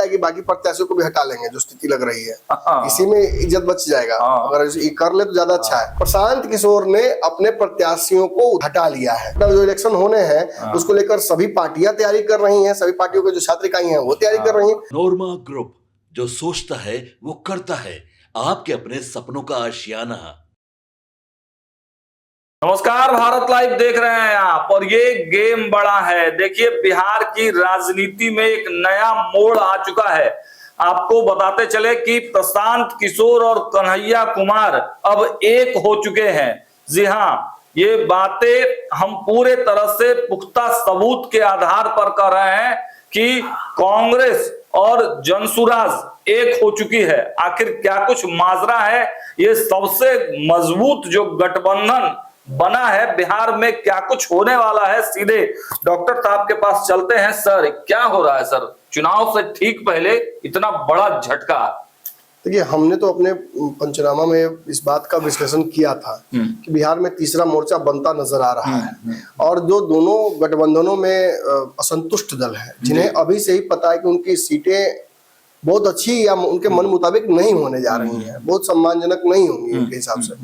है कि बाकी प्रत्याशियों को भी हटा लेंगे, जो स्थिति लग रही है इसी में इज्जत बच जाएगा। अगर ये कर ले तो ज्यादा अच्छा है। प्रशांत किशोर ने अपने प्रत्याशियों को हटा लिया है। जो इलेक्शन होने हैं उसको लेकर सभी पार्टियां तैयारी कर रही हैं, सभी पार्टियों के जो छात्र इकाई हैं वो तैयारी कर रही हैं। नोरमा ग्रुप, जो सोचता है वो करता है, आपके अपने सपनों का आशियाना। नमस्कार, भारत लाइव देख रहे हैं आप और ये गेम बड़ा है। देखिए, बिहार की राजनीति में एक नया मोड़ आ चुका है। आपको बताते चले कि प्रशांत किशोर और कन्हैया कुमार अब एक हो चुके हैं। जी हाँ, ये बातें हम पूरे तरह से पुख्ता सबूत के आधार पर कर रहे हैं कि कांग्रेस और जनसुराज एक हो चुकी है। आखिर क्या कुछ माजरा है? ये सबसे मजबूत जो गठबंधन बना है बिहार में, क्या कुछ होने वाला है? सीधे डॉक्टर साहब के पास चलते हैं। सर, क्या हो रहा है? सर, चुनाव से ठीक पहले इतना बड़ा झटका। देखिए, हमने तो अपने पंचनामा में इस बात का विश्लेषण किया था कि बिहार में तीसरा मोर्चा बनता नजर आ रहा है और जो दोनों गठबंधनों में असंतुष्ट दल है, जिन्हें अभी से ही पता है कि उनकी सीटें बहुत अच्छी या उनके मन मुताबिक नहीं होने जा रही हैं, बहुत सम्मानजनक नहीं होंगी उनके हिसाब से,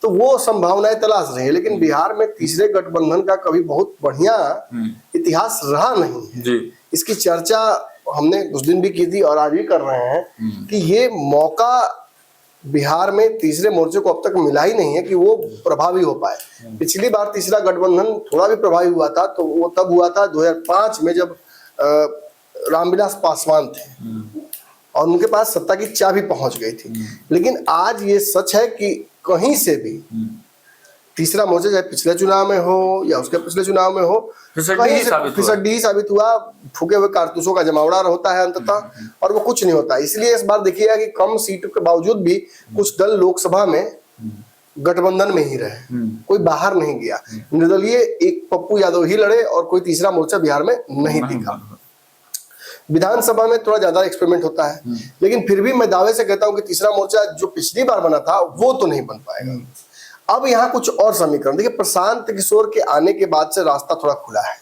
तो वो संभावनाएं तलाश रही है। लेकिन बिहार में तीसरे गठबंधन का कभी बहुत बढ़िया इतिहास रहा नहीं है जी। इसकी चर्चा हमने उस दिन भी की थी और आज भी कर रहे हैं कि ये मौका बिहार में तीसरे मोर्चे को अब तक मिला ही नहीं है कि वो प्रभावी हो पाए। पिछली बार तीसरा गठबंधन थोड़ा भी प्रभावी हुआ था तो वो तब हुआ था 2005 में, जब रामविलास पासवान थे और उनके पास सत्ता की चाबी पहुंच गई थी। लेकिन आज ये सच है कि कहीं से भी तीसरा मोर्चा, चाहे पिछले चुनाव में हो या उसके पिछले चुनाव में हो, फिसड्डी ही साबित हुआ। फूके हुए कारतूसों का जमावड़ा होता है अंततः, और वो कुछ नहीं होता। इसलिए इस बार देखिएगा कि कम सीटों के बावजूद भी कुछ दल लोकसभा में गठबंधन में ही रहे, कोई बाहर नहीं गया। निर्दलीय एक पप्पू यादव ही लड़े और कोई तीसरा मोर्चा बिहार में नहीं दिखा। विधानसभा में थोड़ा ज्यादा एक्सपेरिमेंट होता है, लेकिन फिर भी मैं दावे से कहता हूं कि तीसरा मोर्चा जो पिछली बार बना था वो तो नहीं बन पाएगा। अब यहाँ कुछ और समीकरण देखिए। प्रशांत किशोर के आने के बाद से रास्ता थोड़ा खुला है,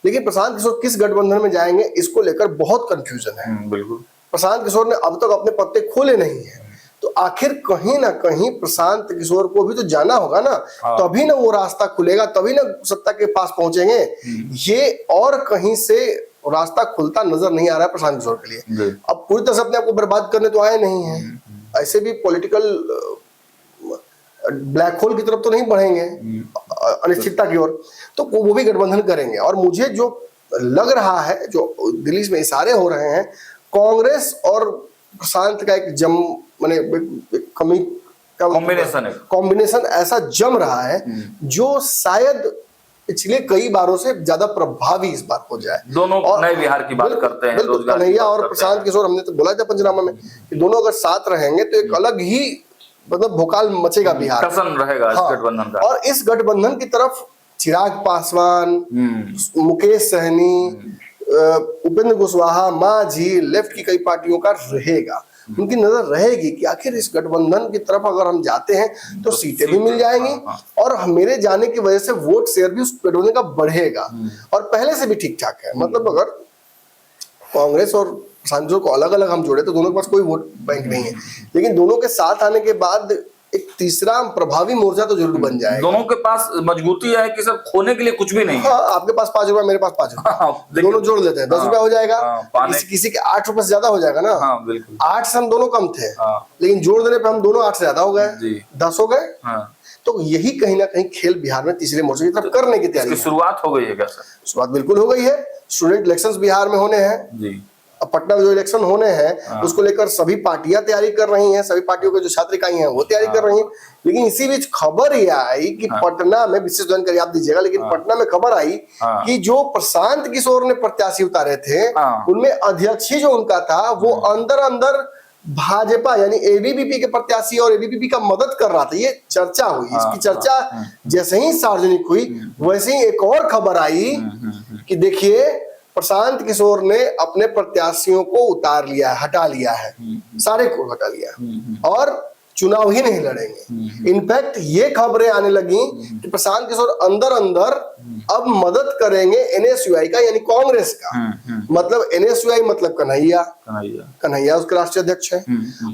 लेकिन प्रशांत किशोर किस गठबंधन में जाएंगे इसको लेकर बहुत कंफ्यूजन है। बिल्कुल, प्रशांत किशोर ने अब तक अपने पत्ते खोले नहीं है, तो आखिर कहीं ना कहीं प्रशांत किशोर को भी तो जाना होगा ना, तभी ना वो रास्ता खुलेगा, तभी ना सत्ता के पास पहुंचेंगे। ये और कहीं से रास्ता खुलता नजर नहीं आ रहा है प्रशांत किशोर के लिए। अब पूरी तरह से अपने आप को बर्बाद करने तो आए नहीं है, ऐसे भी पॉलिटिकल ब्लैक होल की तरफ तो नहीं बढ़ेंगे अनिश्चितता की ओर, तो वो भी गठबंधन करेंगे। और मुझे जो लग रहा है, जो दिल्ली में इशारे हो रहे हैं, कांग्रेस और प्रशांत का एक कॉम्बिनेशन ऐसा जम रहा है जो शायद पिछले कई बारों से ज्यादा प्रभावी इस बार हो जाए। दोनों नए बिहार की बात करते हैं, कन्हैया और प्रशांत किशोर, हमने तो बोला था पंचनामा में कि दोनों अगर साथ रहेंगे तो एक अलग ही भोकाल मचेगा बिहार, रहेगा इस गठबंधन का। और इस गठबंधन की तरफ चिराग पासवान, मुकेश सहनी, उपेंद्र कुशवाहा, मांझी, लेफ्ट की कई पार्टियों का रहेगा, उनकी नजर रहेगी कि आखिर इस गठबंधन की तरफ अगर हम जाते हैं तो सीटें भी मिल जाएंगी और मेरे जाने की वजह से वोट शेयर भी उस गठबंधन का बढ़ेगा। और पहले से भी ठीक ठाक है, मतलब अगर कांग्रेस और प्रशांत को अलग अलग हम जोड़े तो दोनों के पास कोई वोट बैंक नहीं है, लेकिन दोनों के साथ आने के बाद एक तीसरा प्रभावी मोर्चा तो जरूर बन जाएगा। दोनों के पास मजबूती है कि सब खोने के लिए कुछ भी नहीं है। आपके पास 5 रुपया, मेरे पास 5 रुपया, दोनों जोड़ लेते हैं 10 रुपया हो जाएगा। किसी के 8 रुपए से ज्यादा हो जाएगा ना। 8 से हम दोनों कम थे, लेकिन जोड़ देने पे हम दोनों 8 से ज्यादा हो गए, 10 हो गए। तो यही कहीं ना कहीं खेल बिहार में तीसरे मोर्चे की तरफ करने की तैयारी, शुरुआत हो गई है क्या सर? शुरुआत बिल्कुल हो गई है। स्टूडेंट इलेक्शंस बिहार में होने हैं, अब पटना में जो इलेक्शन होने हैं उसको लेकर सभी पार्टियां तैयारी कर रही हैं, सभी पार्टियों के जो छात्र इकाई हैं वो तैयारी कर रही हैं। लेकिन इसी बीच खबर ये आई कि पटना में, विशेष जानकारी आप दीजिएगा, लेकिन पटना में खबर आई कि जो प्रशांत किशोर ने प्रत्याशी उतारे थे उनमें अध्यक्ष ही जो उनका था वो अंदर अंदर भाजपा यानी एबीवीपी के प्रत्याशी और एबीवीपी का मदद कर रहा था। ये चर्चा हुई, इसकी चर्चा जैसे ही सार्वजनिक हुई वैसे ही एक और खबर आई कि देखिए प्रशांत किशोर ने अपने प्रत्याशियों को उतार लिया है, हटा लिया है, सारे को हटा लिया और चुनाव ही नहीं लड़ेंगे। इनफैक्ट ये खबरें आने लगी कि प्रशांत किशोर अंदर अंदर अब मदद करेंगे एनएसयूआई का, यानी कांग्रेस का। मतलब एनएसयूआई मतलब कन्हैया उसके राष्ट्रीय अध्यक्ष है,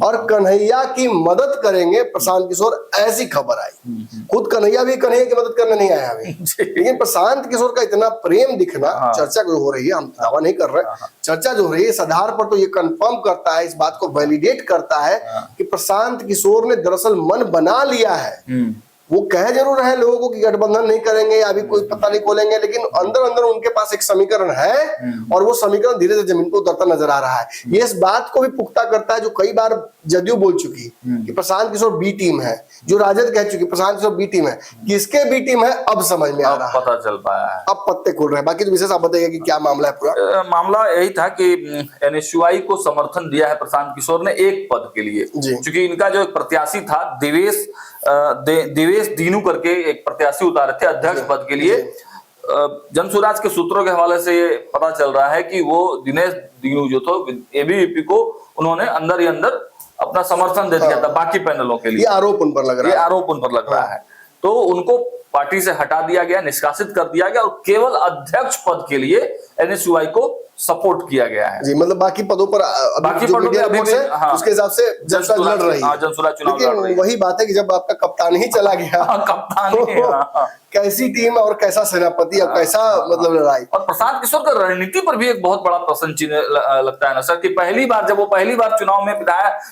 और कन्हैया की मदद करेंगे प्रशांत किशोर, ऐसी खबर आई। खुद कन्हैया भी कन्हैया की मदद करने नहीं आया अभी, लेकिन प्रशांत किशोर का इतना प्रेम दिखना, चर्चा जो हो रही है, हम दावा नहीं कर रहे, चर्चा जो हो रही है इस आधार पर तो ये कंफर्म करता है, इस बात को वैलिडेट करता है कि प्रशांत किशोर ने दरअसल मन बना लिया है। वो कह जरूर रहे लोगों को कि गठबंधन नहीं करेंगे, अभी कोई पता नहीं खोलेंगे, लेकिन अंदर अंदर उनके पास एक समीकरण है, और वो समीकरण धीरे धीरे जमीन पर उतरता नजर आ रहा है। ये इस बात को भी पुख्ता करता है जो कई बार जदयू बोल चुकी कि प्रशांत किशोर बी टीम है, जो राजद कह चुकी प्रशांत किशोर बी टीम है। किसके बी टीम है अब समझ में आ रहा है, पता चल पाया है, अब पत्ते खुल रहे हैं। बाकी तो विशेष आप बताइए कि क्या मामला है पूरा। मामला यही था कि एनएसयूआई को समर्थन दिया है प्रशांत किशोर ने एक पद के लिए, क्योंकि इनका जो एक प्रत्याशी था देवेश दीनू करके एक प्रत्याशी उतारे थे अध्यक्ष पद के लिए। जनसुराज के सूत्रों के हवाले से ये पता चल रहा है कि वो दिनेश दीनू जो थे एबीवीपी को उन्होंने अंदर ही अंदर अपना समर्थन दे दिया था बाकी पैनलों के लिए। ये आरोप उन पर लग रहा है, तो उनको पार्टी से हटा दिया गया, निष्कासित कर दिया गया, और केवल अध्यक्ष पद के लिए एनएसयूआई को सपोर्ट किया गया है जी। मतलब बाकी पदों पर उसके हिसाब से जनसुराज लड़ रही है, जनसुराज चुनाव लड़ रही है। वही बात है कि जब आपका कप्तान ही चला गया, कप्तान कैसी टीम और कैसा सेनापति और कैसा मतलब लड़ाई। और प्रशांत किशोर का रणनीति पर भी एक बहुत बड़ा प्रश्न चिन्ह लगता है ना सर, कि जब वो पहली बार चुनाव में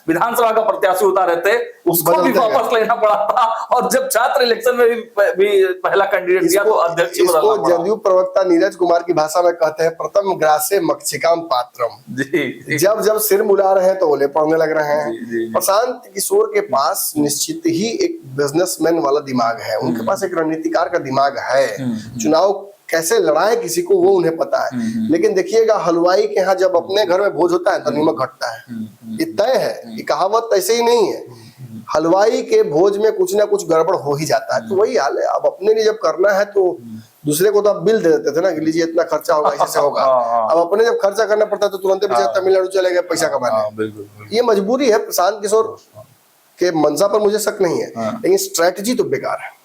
विधानसभा का प्रत्याशी उतारे थे, उसको भी वापस लेना पड़ा था, और जब छात्र इलेक्शन में भी पहला कैंडिडेट दिया तो अध्यक्ष इसको जदयू प्रवक्ता नीरज कुमार की भाषा में कहते हैं प्रथम ग्रासे मक्षिकाम पात्रम। जब जब सिर मुड़ा रहे हैं तो ओले पड़ने लग रहे हैं। प्रशांत किशोर के पास निश्चित ही एक बिजनेसमैन वाला दिमाग है, उनके पास एक रणनीतिकार का दिमाग है। चुनाव कैसे लड़ाए किसी को वो उन्हें पता है, लेकिन देखिएगा हलवाई के यहाँ जब अपने घर में भोज होता है तो नमक घटता है, ये तय है, ये कहावत ऐसे ही नहीं है। हलवाई के भोज में कुछ ना कुछ गड़बड़ हो ही जाता है, तो वही हाल है। अब अपने लिए जब करना है तो दूसरे को तो आप बिल दे देते थे ना कि लीजिए इतना खर्चा होगा, ऐसे होगा। अब अपने जब खर्चा करना पड़ता है तो तुरंत तमिलनाडु चले गए पैसा कमाने। ये मजबूरी है। प्रशांत किशोर के मंशा पर मुझे शक नहीं है, लेकिन स्ट्रेटजी तो बेकार है।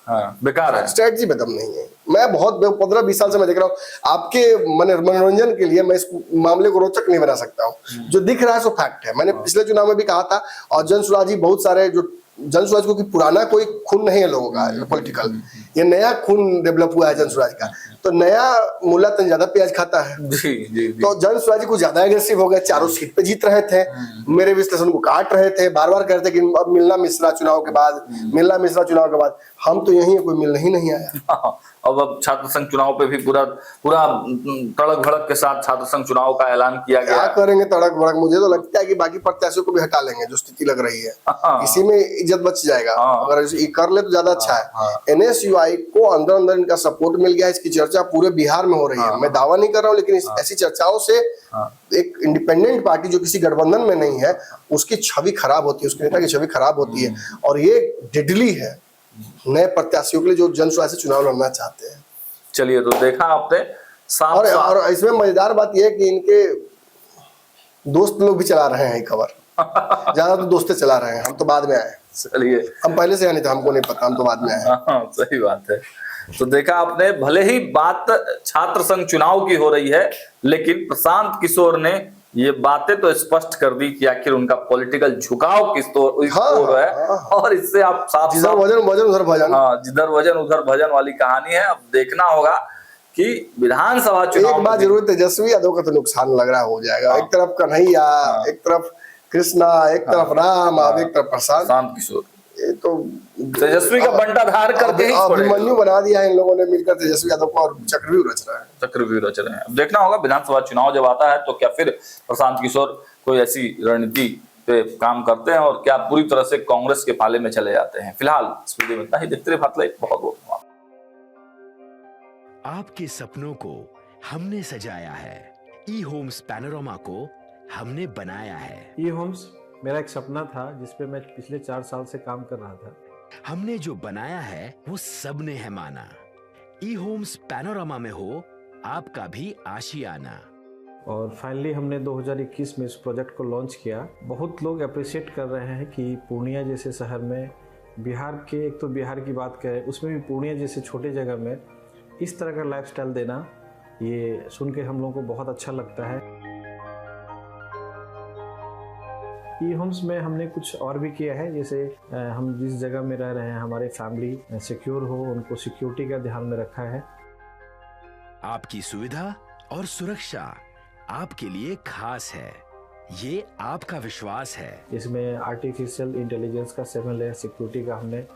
बेकार है, स्ट्रेटजी में दम नहीं है। मैं बहुत 15-20 साल से मैं देख रहा हूँ, आपके मनोरंजन के लिए मैं इस मामले को रोचक नहीं बना सकता हूँ। जो दिख रहा है सो फैक्ट है। मैंने पिछले चुनाव में भी कहा था, और जनसुराज ही बहुत सारे जो जनसुराज को कि पुराना कोई खून नहीं है लोगों का पॉलिटिकल, ये नया खून डेवलप हुआ है जनसुराज का, तो नया मुल्ला तन ज्यादा प्याज खाता है। तो जनसुराज कुछ ज्यादा एग्रेसिव हो गए, चारों सीट पे जीत रहे थे, मेरे विश्लेषण को काट रहे थे, बार बार कहते कि अब मिलना मिश्रा चुनाव के बाद, हम तो यही है, कोई मिलना ही नहीं आया। अब छात्र संघ चुनाव पे भी पूरा तड़क भड़क के साथ छात्र संघ चुनाव का ऐलान किया गया। क्या करेंगे तड़क भड़क? मुझे तो लगता है कि बाकी प्रत्याशियों को भी हटा लेंगे, जो स्थिति लग रही है इसी में इज्जत बच जाएगा। अगर ये कर ले तो ज्यादा अच्छा है। एनएसयूआई को अंदर अंदर इनका सपोर्ट मिल गया, इसकी चर्चा पूरे बिहार में हो रही है। मैं दावा नहीं कर रहा हूँ, लेकिन ऐसी चर्चाओं से एक इंडिपेंडेंट पार्टी जो किसी गठबंधन में नहीं है उसकी छवि खराब होती है, उसके नेता की छवि खराब होती है, और ये डेडली है नए प्रत्याशियों के लिए जो जनसुराज से चुनाव लड़ना चाहते हैं। चलिए, तो देखा आपने और इसमें मजेदार बात यह है कि इनके दोस्त लोग भी चला रहे हैं खबर। ज्यादा तो दोस्तें चला रहे हैं, हम तो बाद में आए। चलिए, हम पहले से नहीं था, हमको नहीं पता, हम तो बाद में आए। सही बात है। तो देखा आपने, भले ही बात छात्र संघ चुनाव की हो रही है, लेकिन प्रशांत किशोर ने ये बातें तो स्पष्ट कर दी कि आखिर उनका पॉलिटिकल झुकाव किस ओर है। और इससे आप साफ जिधर वजन उधर भजन, जिधर वजन उधर भजन वाली कहानी है। अब देखना होगा कि विधानसभा चुनाव एक बात जरूर, तेजस्वी यादव का तो नुकसान लग रहा हो जाएगा। एक तरफ कन्हैया, एक तरफ कृष्णा, एक तरफ राम, अब एक तरफ प्रशांत किशोर। ये तो तेजस्वी का बंटाधार करके ही अभिमन्यु बना दिया है इन लोगों ने मिलकर तेजस्वी यादव को, और चक्रव्यूह रच रहे हैं। अब देखना होगा विधानसभा चुनाव जब आता है तो क्या फिर प्रशांत किशोर कोई ऐसी रणनीति पे काम करते हैं, और क्या पूरी तरह से कांग्रेस के पाले में चले जाते हैं। फिलहाल इस वीडियो में इतना ही। देखते रहिए भारत, बहुत बहुत धन्यवाद। आपके सपनों को हमने सजाया है, ई होम्स पैनोरामा को हमने बनाया है। ई होम्स मेरा एक सपना था जिसपे मैं पिछले 4 साल से काम कर रहा था। हमने जो बनाया है वो सबने है माना। ई होम्स पैनोरामा में हो आपका भी आशियाना। और फाइनली हमने 2021 में इस प्रोजेक्ट को लॉन्च किया। बहुत लोग अप्रिशिएट कर रहे हैं कि पूर्णिया जैसे शहर में, बिहार के, एक तो बिहार की बात करें उसमें भी पूर्णिया जैसे छोटे जगह में इस तरह का लाइफस्टाइल देना, ये सुन के हम लोगों को बहुत अच्छा लगता है। ई होम्स में हमने कुछ और भी किया है, जैसे हम जिस जगह में रह रहे हैं हमारी फैमिली सिक्योर हो, उनको सिक्योरिटी का ध्यान में रखा है। आपकी सुविधा और सुरक्षा आपके लिए खास है, ये आपका विश्वास है। इसमें आर्टिफिशियल इंटेलिजेंस का 7 लेयर सिक्योरिटी का हमने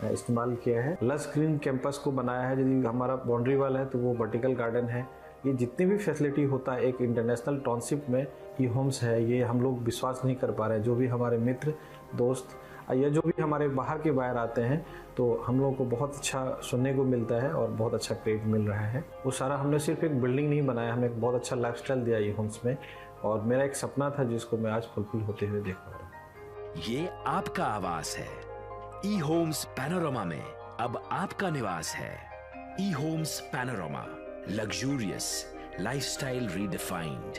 इस्तेमाल किया है। लस ग्रीन कैंपस को बनाया है, यदि हमारा बाउंड्री वाल है तो वो वर्टिकल गार्डन है। ये जितनी भी फैसिलिटी होता है एक इंटरनेशनल टाउनशिप में, ई होम्स है, ये हम लोग विश्वास नहीं कर पा रहे हैं। जो भी हमारे मित्र दोस्त या जो भी हमारे बाहर के बाहर आते हैं तो हम लोगों को बहुत अच्छा सुनने को मिलता है और बहुत अच्छा क्रेडिट मिल रहा है। वो सारा हमने सिर्फ एक बिल्डिंग नहीं बनाया, हमें एक बहुत अच्छा लाइफस्टाइल दिया ई होम्स में, और मेरा एक सपना था जिसको मैं आज फुलफिल होते हुए देख पा रहा हूँ। ये आपका आवास है। ई होम्स पैनोरामा में अब आपका निवास है। E homes Panorama, luxurious lifestyle redefined.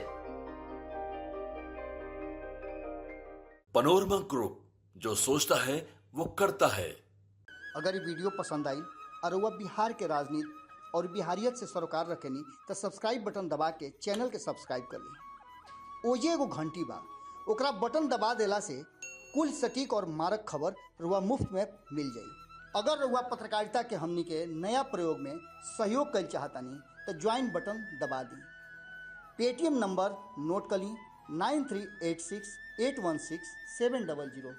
Panorama group, जो सोचता है वो करता है। अगर ये वीडियो पसंद आई और वह बिहार के राजनीति और बिहारियत से सरोकार रखेनी तो सब्सक्राइब बटन दबा के चैनल के सब्सक्राइब कर ली। ओजे एगो घंटी बा, ओकरा बटन दबा देला से कुल सटीक और मारक खबर रुआ मुफ्त में मिल जाई। अगर रुआ पत्रकारिता के हमनी के नया प्रयोग में सहयोग कर चाहतानी तो ज्वाइन बटन दबा दी। पेटीएम नंबर नोट कर ली 9386816700।